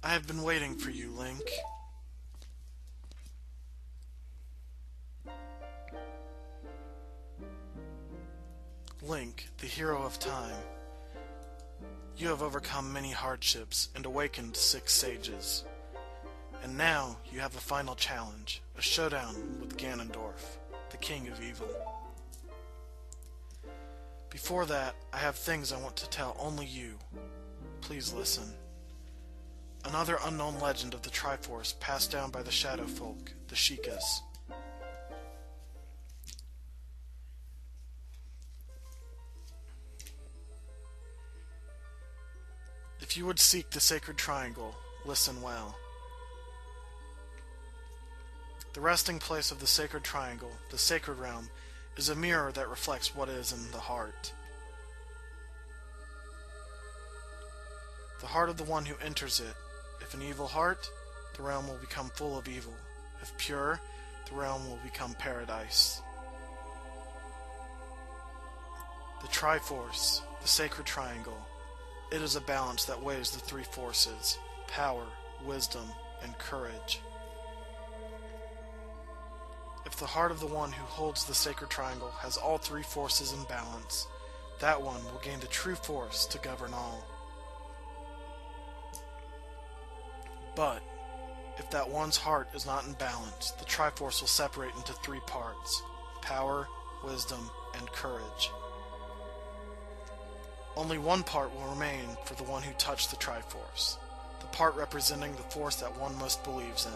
I have been waiting for you, Link. Link, the hero of time. You have overcome many hardships and awakened 6 sages. And now you have a final challenge, a showdown with Ganondorf, the king of evil. Before that, I have things I want to tell only you. Please listen. Another unknown legend of the Triforce passed down by the Shadow Folk, the Sheikahs. If you would seek the Sacred Triangle, listen well. The resting place of the Sacred Triangle, the Sacred Realm, is a mirror that reflects what is in the heart. The heart of the one who enters it. If an evil heart, the realm will become full of evil. If pure, the realm will become paradise. The Triforce, the Sacred Triangle. It is a balance that weighs the 3 forces: power, wisdom, and courage. If the heart of the one who holds the Sacred Triangle has all 3 forces in balance, that one will gain the true force to govern all. But, if that one's heart is not in balance, the Triforce will separate into 3 parts: power, wisdom, and courage. Only one part will remain for the one who touched the Triforce, the part representing the force that one most believes in.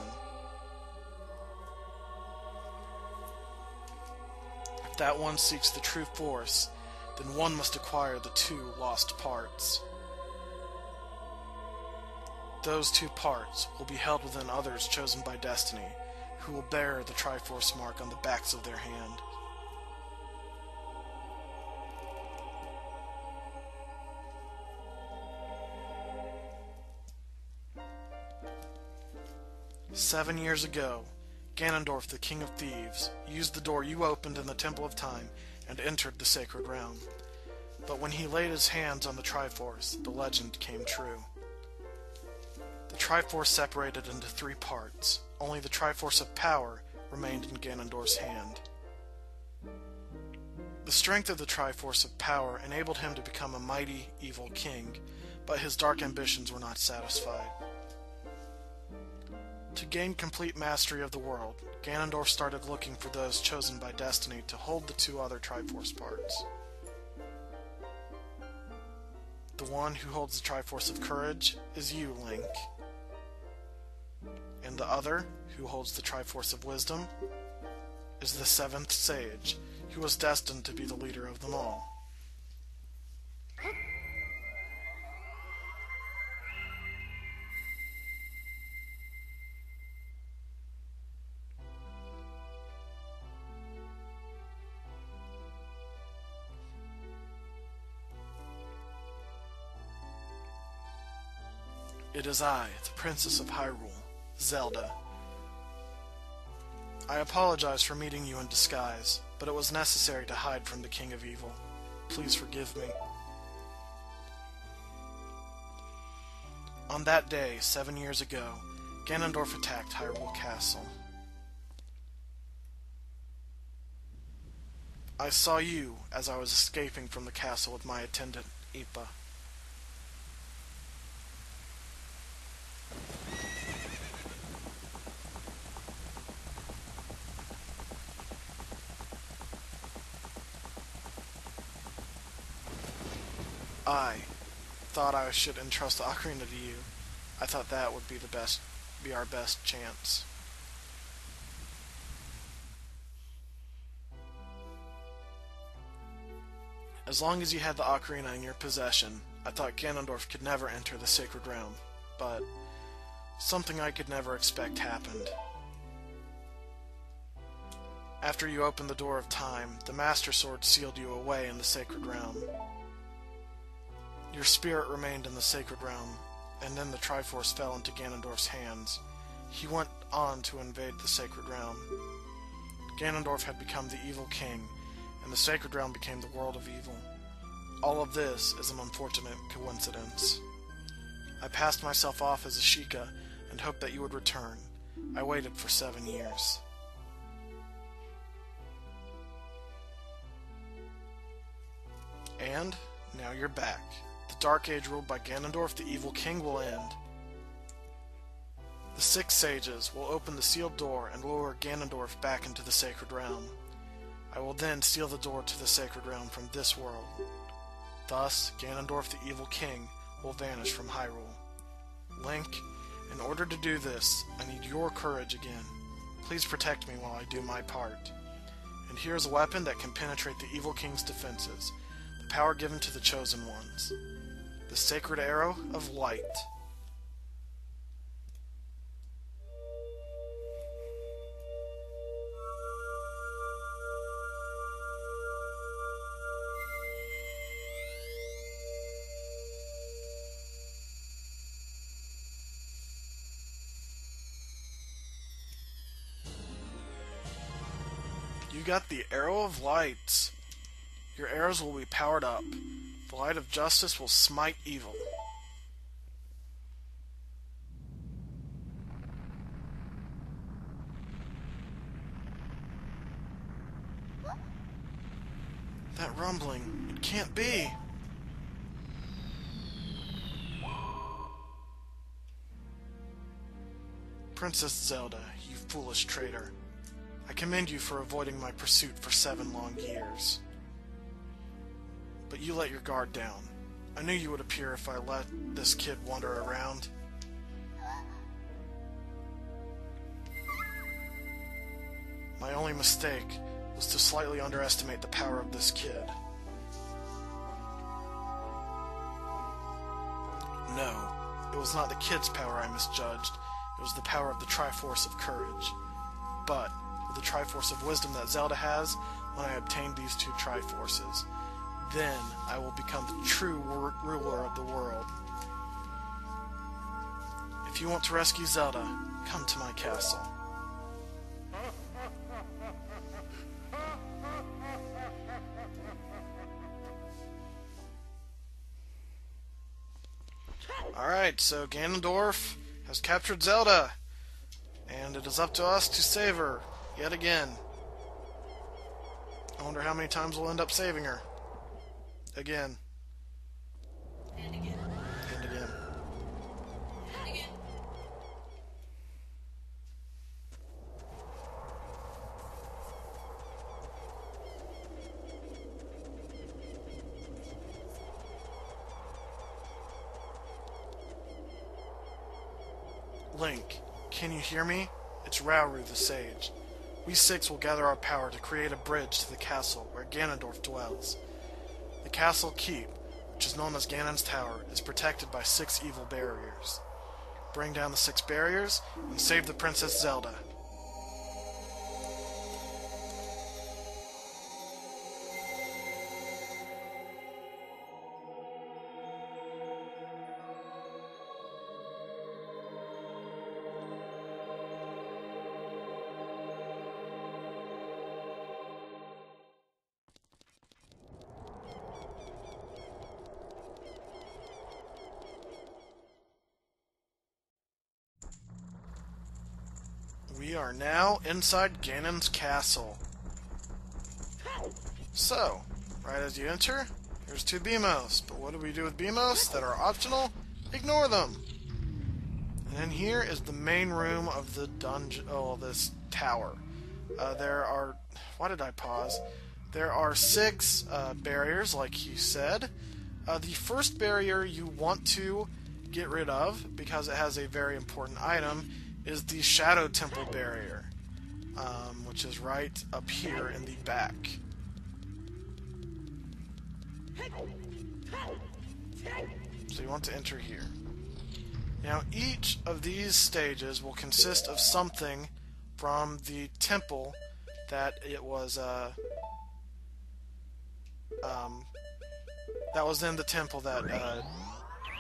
If that one seeks the true force, then one must acquire the 2 lost parts. Those 2 parts will be held within others chosen by destiny, who will bear the Triforce mark on the backs of their hand. "7 years ago, Ganondorf, the King of Thieves, used the door you opened in the Temple of Time and entered the Sacred Realm. But when he laid his hands on the Triforce, the legend came true. The Triforce separated into 3 parts. Only the Triforce of Power remained in Ganondorf's hand. The strength of the Triforce of Power enabled him to become a mighty, evil king, but his dark ambitions were not satisfied. To gain complete mastery of the world, Ganondorf started looking for those chosen by destiny to hold the 2 other Triforce parts. The one who holds the Triforce of Courage is you, Link. And the other, who holds the Triforce of Wisdom, is the 7th Sage, who was destined to be the leader of them all. It is I, the Princess of Hyrule, Zelda. I apologize for meeting you in disguise, but it was necessary to hide from the King of Evil. Please forgive me. On that day, 7 years ago, Ganondorf attacked Hyrule Castle. I saw you as I was escaping from the castle with my attendant, Ipa. I thought I should entrust the Ocarina to you. I thought that would be our best chance. As long as you had the Ocarina in your possession, I thought Ganondorf could never enter the Sacred Realm, but something I could never expect happened. After you opened the Door of Time, the Master Sword sealed you away in the Sacred Realm. Your spirit remained in the Sacred Realm, and then the Triforce fell into Ganondorf's hands. He went on to invade the Sacred Realm. Ganondorf had become the evil king, and the Sacred Realm became the world of evil. All of this is an unfortunate coincidence. I passed myself off as a Sheikah and hoped that you would return. I waited for 7 years. And now you're back. The Dark Age ruled by Ganondorf, the evil king, will end. The 6 sages will open the sealed door and lure Ganondorf back into the Sacred Realm. I will then seal the door to the Sacred Realm from this world. Thus, Ganondorf, the evil king, will vanish from Hyrule. Link, in order to do this, I need your courage again. Please protect me while I do my part. And here's a weapon that can penetrate the evil king's defenses. The power given to the chosen ones. The Sacred Arrow of Light. You got the Arrow of Light. Your arrows will be powered up. The light of justice will smite evil. That rumbling, it can't be. Princess Zelda, you foolish traitor. I commend you for avoiding my pursuit for 7 long years. But you let your guard down. I knew you would appear if I let this kid wander around. My only mistake was to slightly underestimate the power of this kid. No, it was not the kid's power I misjudged. It was the power of the Triforce of Courage. But with the Triforce of Wisdom that Zelda has, when I obtain these 2 Triforces, then I will become the true ruler of the world. If you want to rescue Zelda, come to my castle. Alright, so Ganondorf has captured Zelda, and it is up to us to save her, yet again. I wonder how many times we'll end up saving her. Again. And again. And again. And again. Link, can you hear me? It's Rauru the Sage. We 6 will gather our power to create a bridge to the castle where Ganondorf dwells. The castle keep, which is known as Ganon's Tower, is protected by 6 evil barriers. Bring down the 6 barriers and save the Princess Zelda. We are now inside Ganon's castle. So, right as you enter, there's 2 Beamos. But what do we do with Beamos that are optional? Ignore them! And then here is the main room of the dungeon, this tower. There are, why did I pause? There are 6 barriers, like he said. The first barrier you want to get rid of, because it has a very important item, is the Shadow Temple barrier, which is right up here in the back. So you want to enter here. Now each of these stages will consist of something from the temple that it was that was in the temple that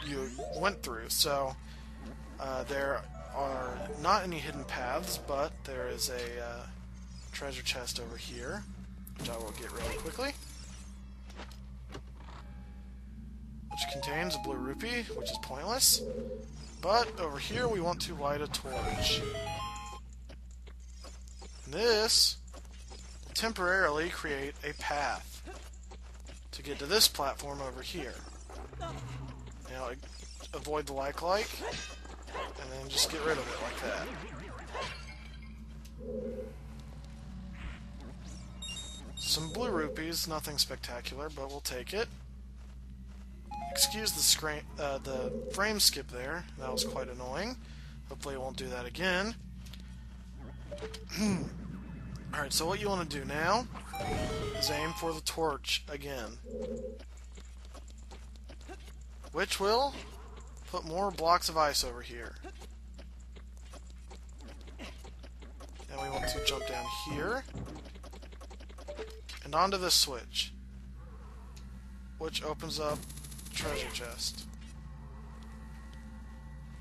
you went through. So there are not any hidden paths, but there is a treasure chest over here, which I will get really quickly, which contains a blue rupee, which is pointless. But over here we want to light a torch. This will temporarily create a path to get to this platform over here. Now, avoid the like, and then just get rid of it like that. Some blue rupees, nothing spectacular, but we'll take it. Excuse the frame skip there, that was quite annoying. Hopefully it won't do that again. Alright, so what you want to do now is aim for the torch again. Which will put more blocks of ice over here. And we want to jump down here and onto this switch, which opens up the treasure chest.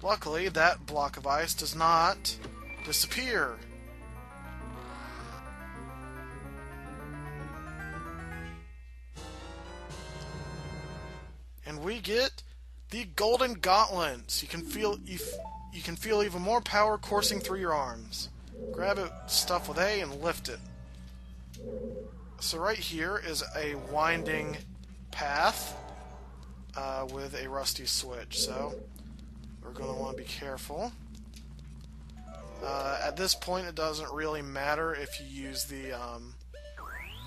Luckily, that block of ice does not disappear. And we get the golden gauntlets. You can feel even more power coursing through your arms. Grab it, stuff with A, and lift it. So right here is a winding path with a rusty switch. So we're going to want to be careful. At this point, it doesn't really matter if you use the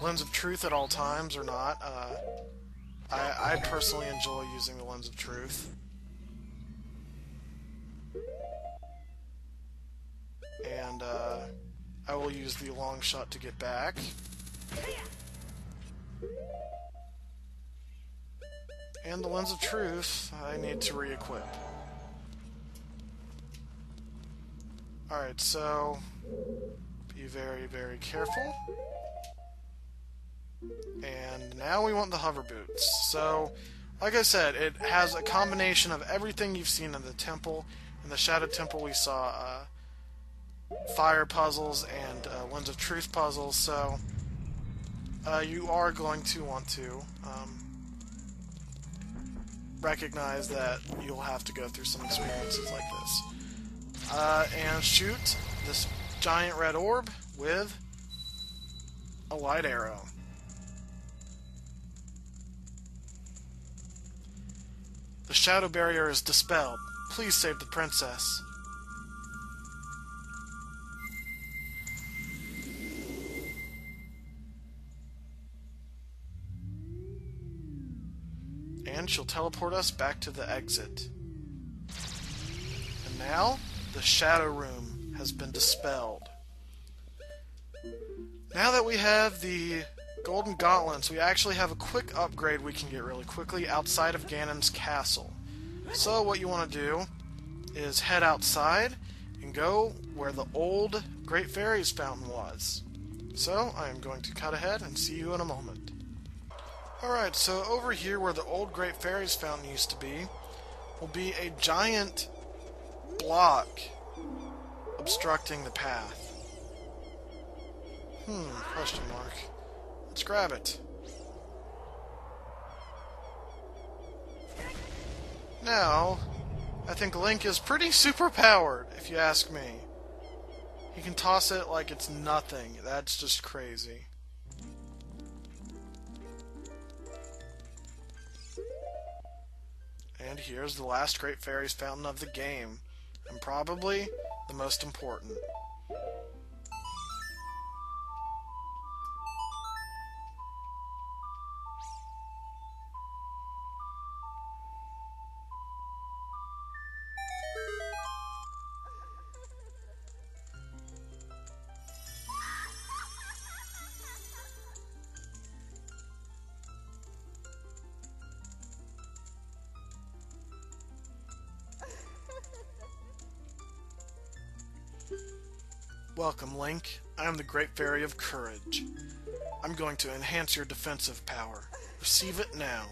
Lens of Truth at all times or not. I personally enjoy using the Lens of Truth. And I will use the long shot to get back. And the Lens of Truth, I need to re-equip. Alright, so be very, very careful. And now we want the hover boots. So, like I said, it has a combination of everything you've seen in the temple. In the Shadow Temple we saw fire puzzles and Lens of Truth puzzles, so you are going to want to recognize that you'll have to go through some experiences like this. And shoot this giant red orb with a light arrow. The shadow barrier is dispelled. Please save the princess. And she'll teleport us back to the exit. And now, the Shadow Room has been dispelled. Now that we have the Golden Gauntlets, we actually have a quick upgrade we can get really quickly outside of Ganon's castle. So what you want to do is head outside and go where the old Great Fairy's fountain was. So I am going to cut ahead and see you in a moment. Alright, so over here where the old Great Fairy's fountain used to be will be a giant block obstructing the path. Question mark. Let's grab it. Now, I think Link is pretty super powered, if you ask me. He can toss it like it's nothing. That's just crazy. And here's the last Great Fairy's fountain of the game, and probably the most important. Welcome, Link. I am the Great Fairy of Courage. I'm going to enhance your defensive power. Receive it now.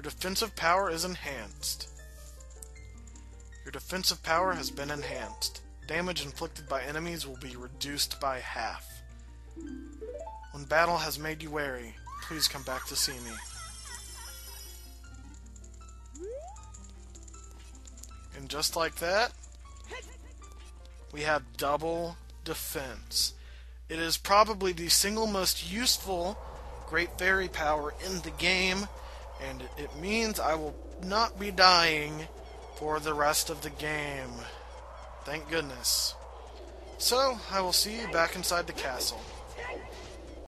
defensive power is enhanced. Your defensive power has been enhanced. Damage inflicted by enemies will be reduced by half. When battle has made you wary, please come back to see me. And just like that, we have double defense. It is probably the single most useful Great Fairy power in the game, and it means I will not be dying for the rest of the game. Thank goodness. So, I will see you back inside the castle.